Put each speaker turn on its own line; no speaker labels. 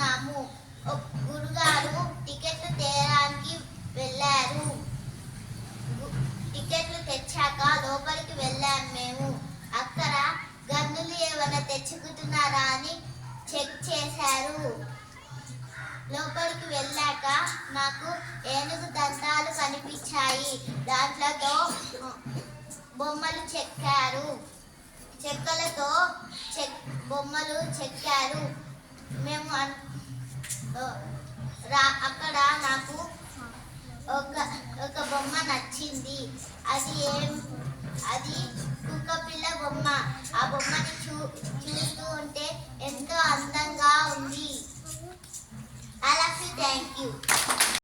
వెళ్తున్నాము. గురుగారు టికెట్లు తేడానికి వెళ్ళారు. టికెట్లు తెచ్చాక లోపలికి వెళ్ళాము మేము. అక్కడ గన్నులు ఏమైనా తెచ్చుకుంటున్నారా అని చెక్ చేశారు. లోపలికి వెళ్ళాక నాకు ఏనుగు దంతాలు కనిపించాయి. దాంట్లతో బొమ్మలు చెక్కారు. చెక్కలతో బొమ్మలు చెక్కారు. మేము అక్కడ నాకు ఒక బొమ్మ నచ్చింది. అది కుక్కపిల్ల బొమ్మ. ఆ బొమ్మని చూస్తూ ఉంటే